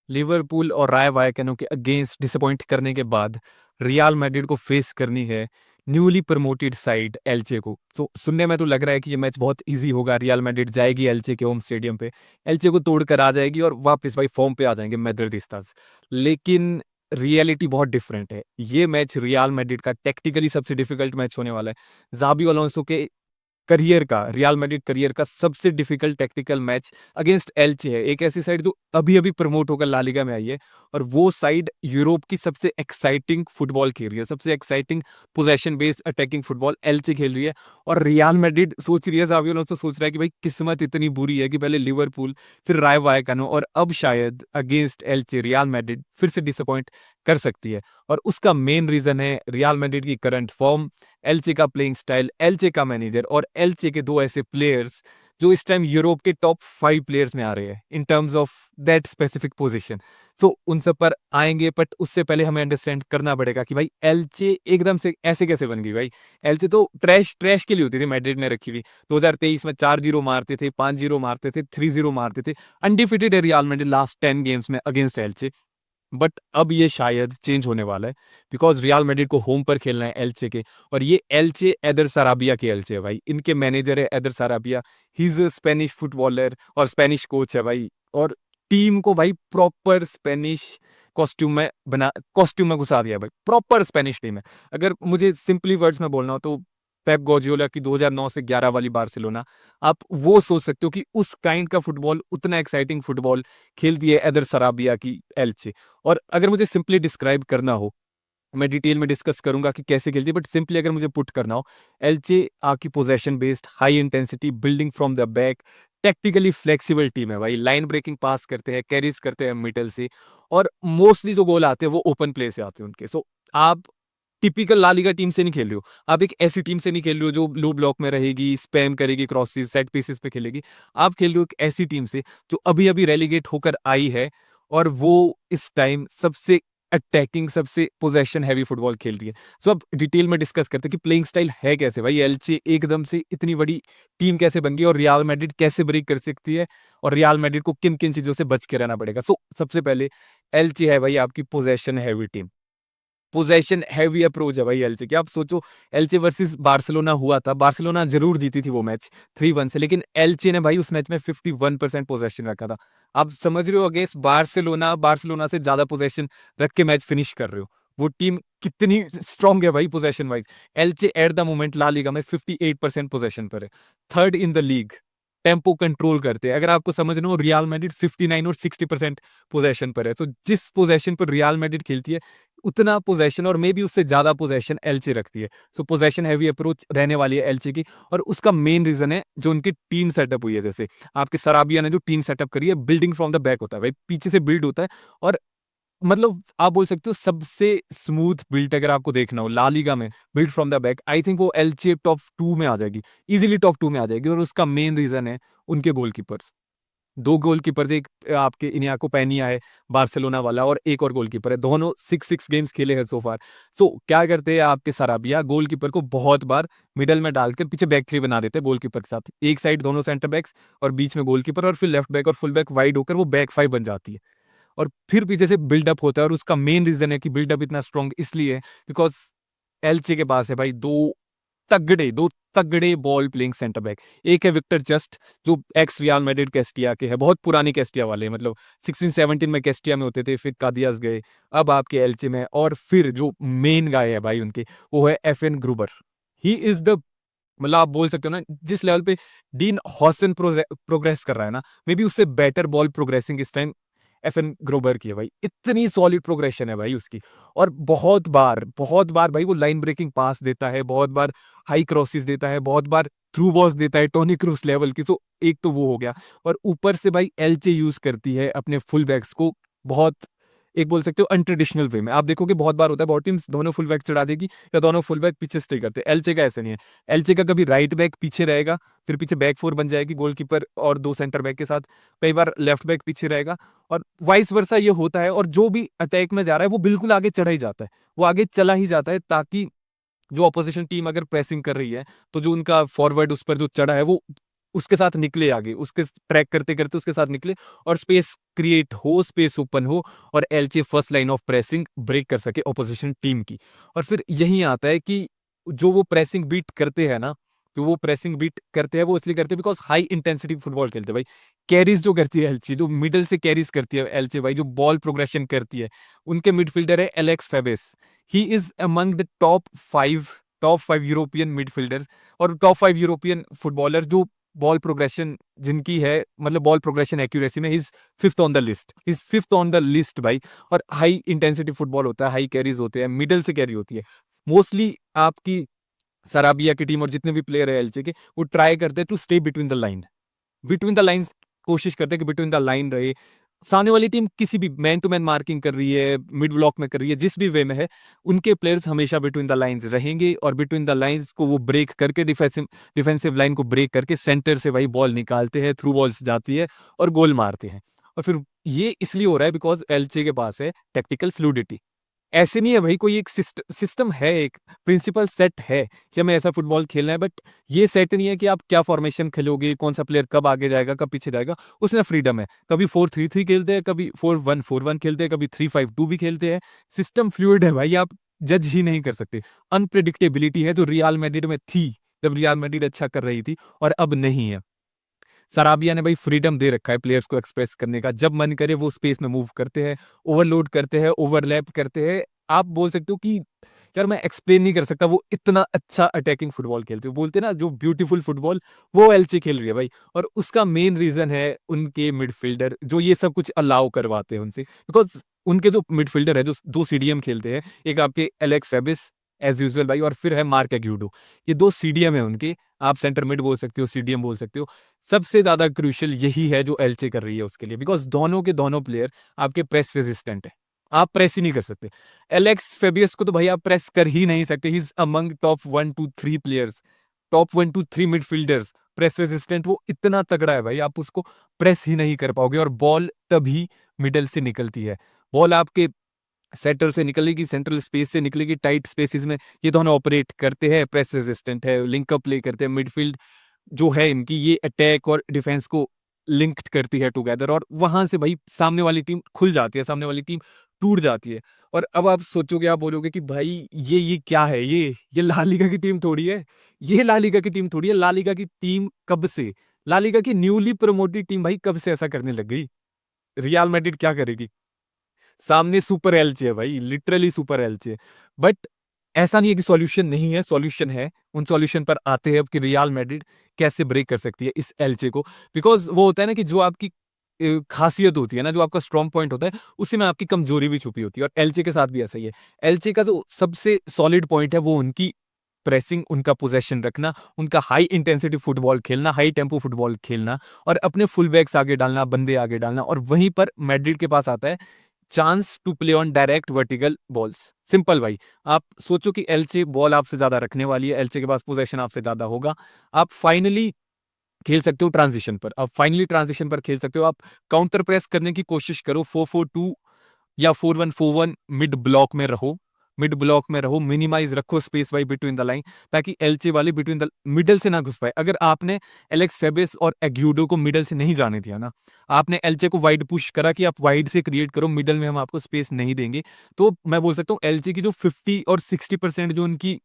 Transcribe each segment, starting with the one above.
Liverpool और राय वायकैनो के against disappoint करने के बाद रियल मैड्रिड को फेस करनी है न्यूली प्रमोटेड साइड एल्चे को। तो सुनने में तो लग रहा है कि ये मैच बहुत इजी होगा, रियल मैड्रिड जाएगी एल्चे के होम स्टेडियम पे, एल्चे को तोड़ कर आ जाएगी और वापस भाई फॉर्म पे आ जाएंगे मैड्रिडिस्तास। लेकिन रियलिटी बहुत डिफरेंट है। ये मैच रियल मैड्रिड का टेक्टिकली सबसे डिफिकल्ट मैच होने वाला है। जाबी अलोंसो के करियर का, रियल मैड्रिड करियर का सबसे डिफिकल्ट टेक्टिकल मैच अगेंस्ट एल्चे है। एक ऐसी साइड जो अभी अभी प्रमोट होकर ला लीगा में आई है, और वो साइड यूरोप की सबसे एक्साइटिंग फुटबॉल खेल रही है, सबसे exciting possession based attacking football एल्चे खेल रही है। और रियल मैड्रिड सोच रही है, जावी अलोंसो सोच रहा है कि भाई किस्मत इतनी बुरी है कि पहले लिवरपूल, फिर राय वायकानो, और अब शायद अगेंस्ट एल्चे रियल मैड्रिड फिर से डिसअपॉइंट कर सकती है। और उसका मेन रीजन है रियल मैड्रिड की करंट फॉर्म, एल्चे का प्लेइंग स्टाइल, एल्चे का मैनेजर, और एल्चे के दो ऐसे प्लेयर्स जो इस टाइम यूरोप के टॉप 5 प्लेयर्स में आ रहे हैं in terms of that specific position. So उन सब पर आएंगे, बट उससे पहले हमें अंडरस्टैंड करना पड़ेगा कि भाई एल्चे एकदम से ऐसे कैसे बन गई। भाई एल्चे तो ट्रैश ट्रैश के लिए होती थी, मैड्रिड ने रखी हुई। 2023 में 4-0 मारते थे, 5-0 मारते थे, 3-0 मारते थे। अनडिफिटेड है रियल मैड्रिड लास्ट 10 गेम्स में अगेंस्ट एल्चे। बट अब ये शायद चेंज होने वाला है, बिकॉज रियल मैड्रिड को होम पर खेलना है एल्चे के। और ये एल्चे एदर साराबिया के एल्चे है भाई, इनके मैनेजर है either Sarabia. He is a Spanish footballer और स्पेनिश कोच है भाई। और टीम को भाई प्रॉपर स्पेनिश कॉस्ट्यूम में घुसा दिया भाई, प्रॉपर स्पेनिश टीम है। अगर मुझे सिंपली वर्ड्स में बोलना हो तो पेप गॉर्डियोला की 2009 से 11 वाली बार्सिलोना, आप वो सोच सकते हो कि उस काइंड का फुटबॉल, उतना एक्साइटिंग फुटबॉल खेलती है एदर सराबिया की एल्चे। और अगर मुझे सिंपली डिस्क्राइब करना हो, मैं डिटेल में डिस्कस करूंगा कि कैसे खेलती है, बट सिंपली अगर मुझे पुट करना हो, एल्चे आपकी possession based, high intensity, building from the back, tactically flexible team है भाई। लाइन ब्रेकिंग पास करते हैं, कैरीज करते हैं मिडल से, और मोस्टली जो गोल आते हैं वो ओपन प्ले से आते हैं उनके। सो आप टिपिकल ला लीगा टीम से नहीं खेल रहे हो, आप एक ऐसी टीम से नहीं खेल रहे हो जो लो ब्लॉक में रहेगी, स्पैम करेगी, क्रॉसेस सेट पीसेस पे खेलेगी। आप खेल रहे हो एक ऐसी टीम से जो अभी अभी रेलीगेट होकर आई है, और वो इस टाइम सबसे अटैकिंग, सबसे पोजेशन हैवी फुटबॉल खेल रही है। सो अब डिटेल में डिस्कस करते हैं कि प्लेइंग स्टाइल है कैसे भाई, एल्चे एकदम से इतनी बड़ी टीम कैसे बन गई, और रियल मैड्रिड कैसे ब्रेक कर सकती है, और रियल मैड्रिड को किन किन चीजों से बच के रहना पड़ेगा। सो सबसे पहले एल्चे है भाई आपकी possession heavy team, possession heavy approach है भाई एलचे की। आप सोचो, एलचे वर्सेस बार्सिलोना हुआ था, बार्सिलोना जरूर जीती थी वो मैच 3-1 से, लेकिन एलचे ने भाई उस मैच में 51% पोजेशन रखा था। आप समझ रहे हो, अगेंस्ट बार्सिलोना, बार्सिलोना से ज्यादा पोजेशन रख के मैच फिनिश कर रहे हो। वो टीम कितनी स्ट्रांग है भाई possession wise. Elche at the moment La Liga में 58% पोजेशन पर है, third in the league. Tempo control करते हैं। अगर आपको समझना हो, रियल मैड्रिड 59 और 60% पोजेशन पर है। तो जिस पोजेशन पर रियल मैड्रिड खेलती है, उतना पोजेशन और मे बी उससे ज्यादा पोजेशन एलचे रखती है। सो पोजेशन हैवी अप्रोच रहने वाली है एलचे की। और उसका मेन रीजन है जो उनकी टीम सेटअप हुई है। जैसे आपके सराबिया ने जो टीम सेटअप करी है, बिल्डिंग फ्रॉम द बैक होता है भाई, पीछे से बिल्ड होता है। और मतलब आप बोल सकते हो सबसे स्मूथ बिल्ड अगर आपको देखना हो ला लीगा में, build from the back, I think वो एलचे टॉप 2 में आ जाएगी, इजीली टॉप 2 में आ जाएगी। और उसका मेन रीजन है उनके गोलकीपर्स। दो गोलकीपर्स, एक आपके इनियाको पेनिया है बार्सिलोना वाला, और एक और गोलकीपर है, दोनों 6 गेम्स खेले हैं सो फार। सो क्या करते हैं आपके सराबिया, गोलकीपर को बहुत बार मिडल में डालकर पीछे बैक थ्री बना देते हैं गोलकीपर के साथ, एक साइड दोनों सेंटर बैक्स और बीच में गोलकीपर, और फिर लेफ्ट बैक और फुल बैक वाइड होकर वो बैक फाइव बन जाती है। और फिर पीछे से बिल्डअप होता है। और उसका मेन रीजन है कि बिल्डअप इतना स्ट्रॉन्ग इसलिए है बिकॉज एलचे के पास है भाई दो तगड़े बॉल प्लेइंग सेंटर बैक। एक है विक्टर जस्ट, जो एक्स रियल मैड्रिड कैस्टिया के है, बहुत पुरानी कैस्टिया वाले, मतलब 16-17 में कैस्टिया में होते थे, फिर कादियास गए, अब आपके एलचे में। और फिर जो मेन गाय है भाई उनके, वो है एफएन ग्रुबर। ही इज द, मतलब आप बोल सकते हो ना, जिस लेवल पे डीन हॉसन प्रोग्रेस कर रहा है ना, मे बी उससे बेटर बॉल प्रोग्रेसिंग इस टाइम एफएन ग्रोबर की है भाई। इतनी सॉलिड प्रोग्रेशन है भाई उसकी। और बहुत बार भाई वो लाइन ब्रेकिंग पास देता है, बहुत बार हाई क्रॉसेस देता है, बहुत बार थ्रू बॉल्स देता है टोनी क्रूस लेवल की। तो एक तो वो हो गया, और ऊपर से भाई एलचे यूज करती है अपने फुल बैक्स को बहुत, एक बोल सकते हो अनट्रेडिशनल वे में। आप देखोगे बहुत बार होता है, बहुत टीम्स दोनों फुल बैक चढ़ा देगी या दोनों फुल बैक पीछे स्टे करते हैं। एलचे का ऐसा नहीं है। एलचे का कभी राइट बैक पीछे रहेगा, फिर पीछे बैक फोर बन जाएगी गोलकीपर और दो सेंटर बैक के साथ, कई बार लेफ्ट बैक पीछे रहेगा, और वाइस वर्सा ये होता है। और जो भी अटैक में जा रहा है वो बिल्कुल आगे चढ़ा ही जाता है, वो आगे चला ही जाता है, ताकि जो अपोजिशन टीम अगर प्रेसिंग कर रही है, तो जो उनका फॉरवर्ड उस पर जो चढ़ा है वो उसके साथ निकले आगे, उसके ट्रैक करते-करते उसके साथ निकले और स्पेस क्रिएट हो, स्पेस ओपन हो और Elche first line of pressing break कर सके ऑपोजिशन टीम की। और फिर यही आता है कि जो वो प्रेसिंग बीट करते हैं ना, जो वो प्रेसिंग बीट करते हैं वो इसलिए करते हैं बिकॉज़ हाई इंटेंसिटी फुटबॉल खेलते हैं भाई। कैरीज़ जो करती है एलचे, जो मिडल से कैरीज़ करती है एलचे भाई, जो बॉल प्रोग्रेशन करती है, उनके मिडफील्डर है Alex Febas. He is among the top 5 European midfielders और टॉप 5 यूरोपियन फुटबॉलर जो बॉल प्रोग्रेशन जिनकी है, मतलब बॉल प्रोग्रेशन एक्यूरेसी में he is 5th on the list भाई। और हाई इंटेंसिटी फुटबॉल होता है, हाई कैरीज़ होते हैं, मिडल से कैरी होती है। मोस्टली आपकी सराबिया की टीम और जितने भी प्लेयर है एलचे के, वो ट्राई करते हैं to stay between the lines, कोशिश करते हैं कि बिटवीन द लाइन रहे। सामने वाली टीम किसी भी मैन टू मैन मार्किंग कर रही है, मिड ब्लॉक में कर रही है, जिस भी वे में है, उनके प्लेयर्स हमेशा बिटवीन द लाइन्स रहेंगे और बिटवीन द लाइन्स को वो ब्रेक करके डिफेंसिव लाइन को ब्रेक करके सेंटर से वही बॉल निकालते हैं, थ्रू बॉल्स जाती है और गोल मारते हैं। और फिर ये इसलिए हो रहा है बिकॉज़ एलचे के पास है टैक्टिकल फ्लूइडिटी। ऐसे नहीं है भाई, कोई एक सिस्टम है, एक प्रिंसिपल सेट है कि हमें ऐसा फुटबॉल खेलना है, बट ये सेट नहीं है कि आप क्या फॉर्मेशन खेलोगे, कौन सा प्लेयर कब आगे जाएगा, कब पीछे जाएगा, उसमें फ्रीडम है। कभी 4-3-3 खेलते हैं, कभी 4-1-4-1 खेलते हैं, कभी 3-5-2 भी खेलते हैं। सिस्टम फ्लूइड है भाई, आप जज ही नहीं कर सकते। अनप्रेडिक्टेबिलिटी है जो रियल मैड्रिड में थी, जब रियल मैड्रिड अच्छा कर रही थी, और अब नहीं है। सराबिया ने भाई फ्रीडम दे रखा है प्लेयर्स को एक्सप्रेस करने का, जब मन करे वो स्पेस में मूव करते हैं, ओवरलोड करते हैं, ओवरलैप करते हैं। आप बोल सकते हो कि यार मैं एक्सप्लेन नहीं कर सकता, वो इतना अच्छा अटैकिंग फुटबॉल खेलते हो, बोलते हैं ना जो ब्यूटीफुल फुटबॉल, वो एलचे खेल रही है भाई। और उसका मेन रीजन है उनके मिडफील्डर जो ये सब कुछ अलाउ करवाते हैं उनसे, बिकॉज उनके जो मिडफील्डर है, जो दो सीडीएम खेलते हैं, एक आपके एलेक्स फेबिस एज यूजुअल भाई, और फिर है मार्क एग्यूडो। ये दो सीडीएम है उनके, आप सेंटर मिड बोल सकते हो, सीडीएम बोल सकते हो। सबसे ज्यादा क्रूशियल यही है जो एलचे कर रही है उसके लिए, बिकॉज दोनों के दोनों प्लेयर आपके प्रेस रेजिस्टेंट है, आप प्रेस ही नहीं कर सकते। एलेक्स फेबियस को तो भाई आप प्रेस कर ही नहीं सकते, he is among top 1 to 3 players, top 1 to 3 midfielders, press resistant वो इतना तगड़ा है भाई, आप उसको प्रेस ही नहीं कर पाओगे। और बॉल तभी मिडल से निकलती है, बॉल आपके सेंटर से निकलेगी, सेंट्रल स्पेस से निकलेगी, टाइट स्पेसेस में ये दोनों ऑपरेट करते हैं, प्रेस रेजिस्टेंट है, लिंकअप प्ले करते हैं। मिडफील्ड जो है इनकी, ये अटैक और डिफेंस को लिंक्ड करती है टुगेदर, और वहां से भाई सामने वाली टीम खुल जाती है, सामने वाली टीम टूट जाती है। और अब आप सोचोगे, आप बोलोगे कि भाई ये क्या है, ये ला लीगा की टीम थोड़ी है, ये ला लीगा की टीम थोड़ी है। ला लीगा की टीम कब से, ला लीगा की न्यूली प्रमोटेड टीम भाई कब से ऐसा करने लग गई। रियल मैड्रिड क्या करेगी, सामने सुपर एलचे है भाई, लिटरली सुपर एलचे है। बट ऐसा नहीं है कि सॉल्यूशन नहीं है, सॉल्यूशन है। उन सॉल्यूशन पर आते हैं अब कि रियल मैड्रिड कैसे ब्रेक कर सकती है इस एलचे को। बिकॉज वो होता है ना कि जो आपकी खासियत होती है ना, जो आपका स्ट्रॉन्ग पॉइंट होता है, उसी में आपकी कमजोरी भी छुपी होती है, और एलचे के साथ भी ऐसा ही है। एलचे का जो सबसे सॉलिड पॉइंट है वो उनकी प्रेसिंग, उनका पोजेशन रखना, उनका हाई इंटेंसिटी फुटबॉल खेलना, हाई टेम्पो फुटबॉल खेलना, और अपने फुल बैक्स आगे डालना, बंदे आगे डालना। और वहीं पर मैड्रिड के पास आता है chance to play on direct vertical balls. Simple भाई, आप सोचो कि एलचे बॉल आपसे ज्यादा रखने वाली है, एलचे के पास पोजीशन आपसे ज्यादा होगा, आप फाइनली खेल सकते हो ट्रांजिशन पर, आप फाइनली ट्रांजिशन पर खेल सकते हो। आप काउंटर प्रेस करने की कोशिश करो, 4-4-2 या 4-1-4-1, मिड ब्लॉक में रहो, मिनिमाइज रखो स्पेस भाई बिटवीन द लाइन, ताकि एलचे वाले बिटवीन द मिडल से ना घुस पाए। अगर आपने एलेक्स फेबिस और एग्यूडो को मिडल से नहीं जाने दिया ना, आपने एलचे को वाइड पुश करा कि आप वाइड से क्रिएट करो, मिडल में हम आपको स्पेस नहीं देंगे, तो मैं बोल सकता हूँ एलचे की जो 50 और 60% जो उनकी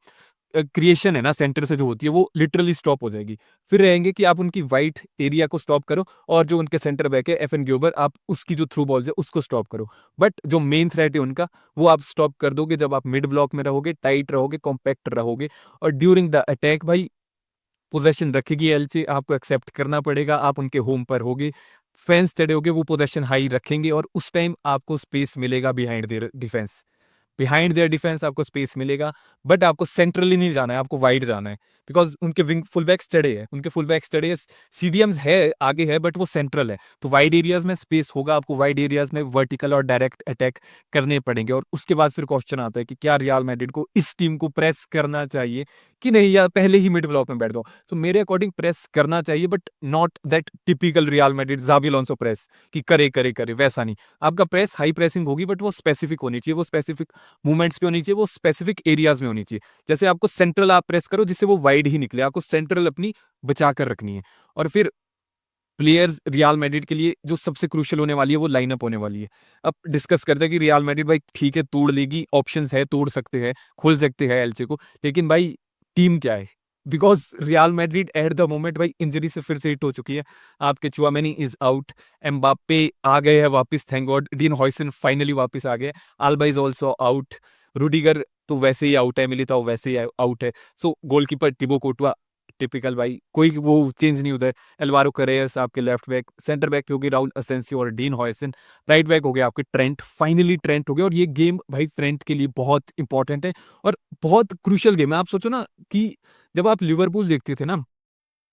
क्रिएशन है ना सेंटर से जो होती है, वो लिटरली स्टॉप हो जाएगी। फिर रहेंगे कि आप उनकी वाइट एरिया को स्टॉप करो, और जो उनके सेंटर बैक है एफएन ग्योबर, आप उसकी जो थ्रू बॉल्स है उसको स्टॉप करो। बट जो मेन थ्रेट है उनका, वो आप स्टॉप कर दोगे जब आप मिड ब्लॉक में रहोगे, टाइट रहोगे, कॉम्पैक्ट रहोगे। और ड्यूरिंग द अटैक भाई पोजेशन रखेगी एलचे, आपको एक्सेप्ट करना पड़ेगा, आप उनके होम पर होगे, फैंस चढ़े होगे, वो पोजेशन हाई रखेंगे, और उस टाइम आपको स्पेस मिलेगा behind there defence, behind there defence आपको स्पेस मिलेगा। बट आपको सेंट्रली नहीं जाना है, आपको वाइड जाना है, बिकॉज उनके विंग फुल बैक्स चढ़े हैं, उनके फुल बैक्स चढ़े हैं, सीडीएम्स है आगे है, बट वो सेंट्रल है, तो वाइड एरियाज में स्पेस होगा, आपको वाइड एरियाज में वर्टिकल और डायरेक्ट अटैक करने पड़ेंगे। और उसके बाद फिर क्वेश्चन आता है कि क्या रियल मैड्रिड को इस टीम को प्रेस करना चाहिए कि नहीं, या पहले ही मिड ब्लॉक में बैठ दो। तो मेरे अकॉर्डिंग प्रेस करना चाहिए, but not that typical Real Madrid Xabi Alonso press कि करे करे करे, वैसा नहीं। आपका प्रेस हाई प्रेसिंग होगी, बट वो स्पेसिफिक होनी चाहिए, वो स्पेसिफिक मूवमेंट्स पे होनी चाहिए, वो स्पेसिफिक एरियाज में होनी चाहिए। जैसे आपको सेंट्रल आप प्रेस करो जिससे वो वाइड वाइड ही निकले, आपको सेंट्रल अपनी बचा कर रखनी है। और फिर प्लेयर्स रियल मैड्रिड के लिए जो सबसे क्रूशियल होने वाली है वो लाइनअप होने वाली है। अब डिस्कस करते हैं कि रियल मैड्रिड भाई ठीक है तोड़ लेगी, ऑप्शंस है, तोड़ सकते हैं, खोल सकते हैं एल्चे को, लेकिन भाई टीम क्या है? Because real Madrid eight the moment भाई इंजरी से फिर से हिट हो चुकी है। आपके चुआमेनी इज आउट, एम्बाप्पे आ गए हैं वापस, thank God, dean Huijsen finally वापस आ गए, alba is also out, Rudiger तो वैसे ही आउट है, मिलिताओ वैसे ही आउट है। सो गोलकीपर टिबो कोर्टवा, टिपिकल भाई, कोई वो चेंज नहीं उधर। एल्वारो करेयस आपके लेफ्ट बैक, सेंटर बैक होगी राउल असेंसियो और डीन हॉयसन, राइट बैक हो गया आपके ट्रेंट, फाइनली ट्रेंट हो गया। और ये गेम भाई ट्रेंट के लिए बहुत इंपॉर्टेंट है और बहुत क्रूशियल गेम है। आप सोचो ना कि जब आप लिवरपूल देखते थे ना,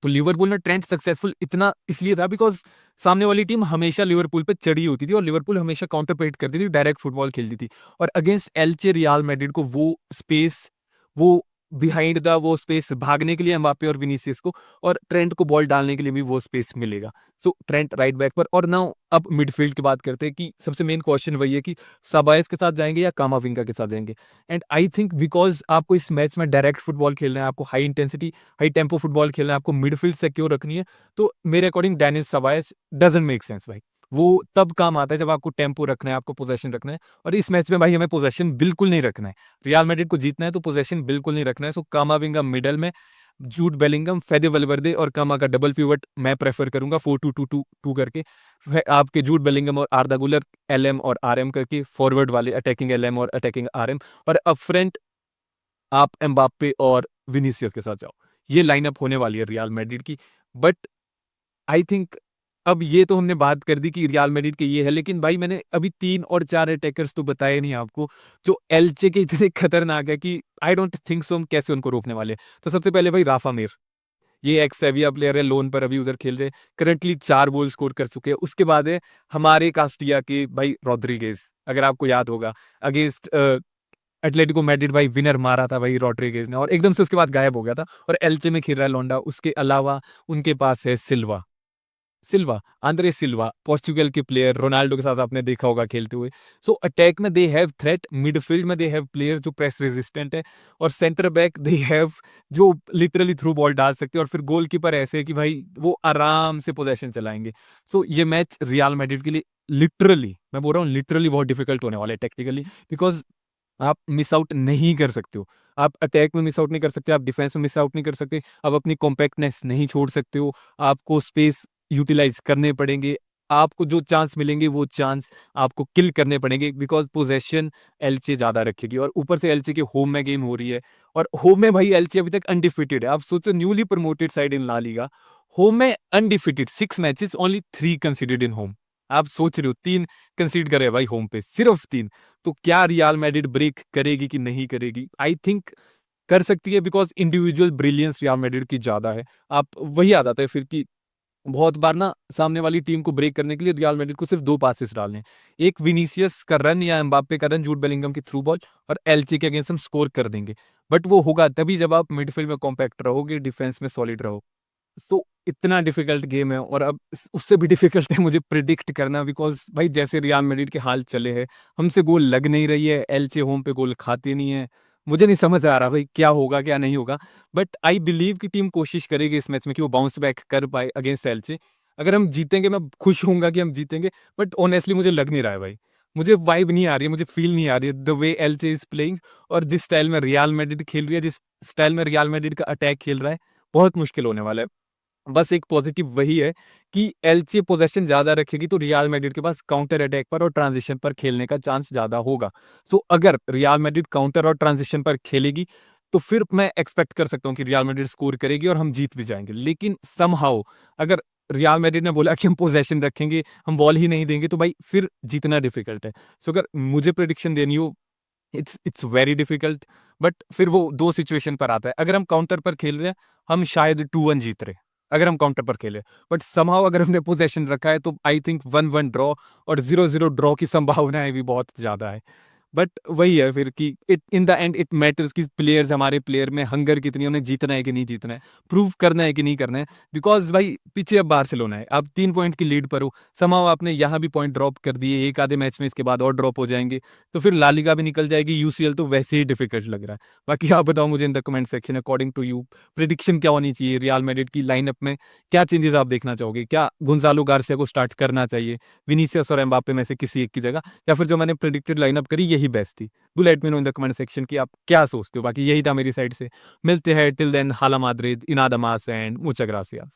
तो लिवरपूल में ट्रेंट सक्सेसफुल इतना इसलिए था बिकॉज सामने वाली टीम हमेशा लिवरपूल पे चढ़ी होती थी और लिवरपूल हमेशा काउंटर पेट करती थी, डायरेक्ट फुटबॉल खेलती थी। और अगेंस्ट एल्चे रियल मैड्रिड को वो स्पेस, वो बिहाइंड द वो स्पेस भागने के लिए एम्बाप्पे और विनीसियस को, और ट्रेंट को बॉल डालने के लिए भी वो स्पेस मिलेगा। सो ट्रेंट राइट बैक पर। और नाउ अब मिडफील्ड की बात करते हैं कि सबसे मेन क्वेश्चन वही है कि साबायस के साथ जाएंगे या कामाविंगा के साथ जाएंगे। एंड आई थिंक बिकॉज आपको इस मैच में डायरेक्ट फुटबॉल खेलना है, आपको high intensity high tempo football खेलना है, आपको मिडफील्ड सिक्योर रखनी है, तो मेरे अकॉर्डिंग डेनिस सबायस डजंट मेक सेंस भाई। वो तब काम आता है जब आपको टेम्पो रखना है, आपको पोजेशन रखना है, और इस मैच में भाई हमें पोजेशन बिल्कुल नहीं रखना है। रियल मैड्रिड को जीतना है तो पोजेशन बिल्कुल नहीं रखना है। सो कामाविंगा मिडल में, जूड बेलिंगम, फेदे वलवर्दे और कामा का डबल पिवट मैं प्रेफर करूंगा 4-2-2-2 करके। आपके जूड बेलिंगम और आर्दा गुलर एलएम और आरएम करके, फॉरवर्ड वाले अटैकिंग एलएम और अटैकिंग आरएम, और अप फ्रंट आप एम्बाप्पे और विनीसियस के साथ जाओ। ये लाइनअप होने वाली है रियल मैड्रिड की। बट आई थिंक अब ये तो हमने बात कर दी कि रियल मैड्रिड के ये है, लेकिन भाई मैंने अभी 3 और 4 अटैकर्स तो बताए नहीं आपको, जो एल्चे के इतने खतरनाक है कि आई डोंट थिंक सो हम कैसे उनको रोकने वाले हैं। तो सबसे पहले भाई राफा मीर, ये एक्स सेविया प्लेयर है, लोन पर अभी उधर खेल रहे हैं, करंटली 4 गोल स्कोर कर चुके हैं। उसके बाद है हमारे कास्टिया के भाई रॉड्रिगेज, अगर आपको याद होगा अगेंस्ट एटलेटिको मैड्रिड भाई विनर मारा था भाई रॉड्रिगेज ने, और एकदम से उसके बाद गायब हो गया था और एल्चे में खेल रहा है लौंडा। उसके अलावा उनके पास है सिल्वा, सिल्वा, आंद्रे सिल्वा, पोर्चुगल के प्लेयर, रोनाल्डो के साथ आपने देखा होगा खेलते हुए। सो अटैक में दे हैव थ्रेट, मिडफील्ड में दे हैव प्लेयर जो प्रेस रेजिस्टेंट है, और सेंटर बैक दे हैव जो लिटरली थ्रू बॉल डाल सकते हैं, और फिर गोलकीपर ऐसे है कि भाई वो आराम से पोजेशन चलाएंगे। सो ये मैच रियल मैड्रिड के लिए लिटरली, मैं बोल रहा हूँ लिटरली बहुत डिफिकल्ट होने वाला है टेक्निकली, बिकॉज आप मिस आउट नहीं कर सकते हो। आप अटैक में मिस आउट नहीं कर सकते, आप डिफेंस में मिस आउट नहीं कर सकते, आप अपनी कॉम्पैक्टनेस नहीं छोड़ सकते हो, आपको स्पेस यूटिलाइज करने पड़ेंगे, आपको जो चांस मिलेंगे वो चांस आपको किल करने पड़ेंगे, बिकॉज पोजेशन एलचे ज्यादा रखेगी, और ऊपर से एलचे के होम में गेम हो रही है, और होम में भाई एलचे अभी तक अनडिफिटेड है। आप सोचो newly promoted side in La Liga, home में undefeated, 6 matches only 3 conceded in home. आप सोच रहे हो 3 कंसीड करे भाई होम पे, सिर्फ 3। तो क्या रियल मैड्रिड ब्रेक करेगी कि नहीं करेगी? आई थिंक कर सकती है, because individual brilliance real Madrid की ज्यादा है। आप वही आ जाता है फिर कि बहुत बार ना सामने वाली टीम को ब्रेक करने के लिए रियल मैड्रिड को सिर्फ 2 पासेस डालने हैं, एक विनीसियस का रन या एम्बाप्पे का रन जूड बेलिंगम की थ्रू बॉल, और एल्चे के अगेंस्ट हम स्कोर कर देंगे। बट वो होगा तभी जब आप मिडफील्ड में कॉम्पैक्ट रहोगे, डिफेंस में सॉलिड रहो। सो इतना डिफिकल्ट गेम है, और अब उससे भी डिफिकल्ट है मुझे प्रिडिक्ट करना, बिकॉज भाई जैसे रियल मैड्रिड के हाल चले हैं, हमसे गोल लग नहीं रही है, एल्चे होम पे गोल खाते नहीं है, मुझे नहीं समझ आ रहा भाई क्या होगा क्या नहीं होगा। बट आई बिलीव कि टीम कोशिश करेगी इस मैच में कि वो बाउंस बैक कर पाए अगेंस्ट एल्चे। अगर हम जीतेंगे मैं खुश होऊंगा कि हम जीतेंगे, बट ऑनेस्टली मुझे लग नहीं रहा है भाई, मुझे वाइब नहीं आ रही है, मुझे फील नहीं आ रही है द वे एल्चे इज प्लेइंग, और जिस स्टाइल में रियल मैड्रिड खेल रही है, जिस स्टाइल में रियल मैड्रिड का अटैक खेल रहा है, बहुत मुश्किल होने वाला है। बस एक पॉजिटिव वही है कि एलचे पोजेशन ज्यादा रखेगी तो रियल मैड्रिड के पास काउंटर अटैक पर और ट्रांजिशन पर खेलने का चांस ज्यादा होगा। सो अगर रियल मैड्रिड काउंटर और ट्रांजिशन पर खेलेगी तो फिर मैं एक्सपेक्ट कर सकता हूँ कि रियल मैड्रिड स्कोर करेगी और हम जीत भी जाएंगे। लेकिन समहाउ अगर रियल मैड्रिड ने बोला कि हम पोजेशन रखेंगे, हम बॉल ही नहीं देंगे, तो भाई फिर जीतना डिफिकल्ट है। सो अगर मुझे प्रिडिक्शन देनी हो, इट्स वेरी डिफिकल्ट। बट फिर वो 2 सिचुएशन पर आता है, अगर हम काउंटर पर खेल रहे हैं हम शायद 2-1 जीत रहे, अगर हम काउंटर पर खेले। बट समहाउ अगर हमने पोजेशन रखा है तो आई थिंक 1-1 ड्रॉ और 0-0 ड्रॉ की संभावनाएं भी बहुत ज्यादा है। बट वही है फिर कि it in the end it matters कि प्लेयर्स, हमारे प्लेयर में हंगर कितनी है, उन्हें जीतना है कि नहीं जीतना है, प्रूव करना है कि नहीं करना है। बिकॉज भाई पीछे अब बार्सिलोना है, आप 3 पॉइंट की लीड पर हो, समाव आपने यहाँ भी पॉइंट ड्रॉप कर दिए, एक आधे मैच में इसके बाद और ड्रॉप हो जाएंगे, तो फिर ला लीगा भी निकल जाएगी, यूसीएल तो वैसे ही डिफिकल्ट लग रहा है। बाकी आप बताओ मुझे in the comment section, according to you prediction क्या होनी चाहिए, रियल मैड्रिड की लाइनअप में क्या चेंजेस आप देखना चाहोगे, क्या गोंजालो गार्सिया को स्टार्ट करना चाहिए विनीसियस और एम्बापे में से किसी एक की जगह, या फिर जो मैंने प्रिडिक्टेड लाइनअप करी यही बेस्ट थी। Do let me know in the comment section कि आप क्या सोचते हो। बाकी यही था मेरी साइड से, मिलते हैं, टिल देन हाला माद्रिद, इनादमास एंड मुचा ग्रासियास।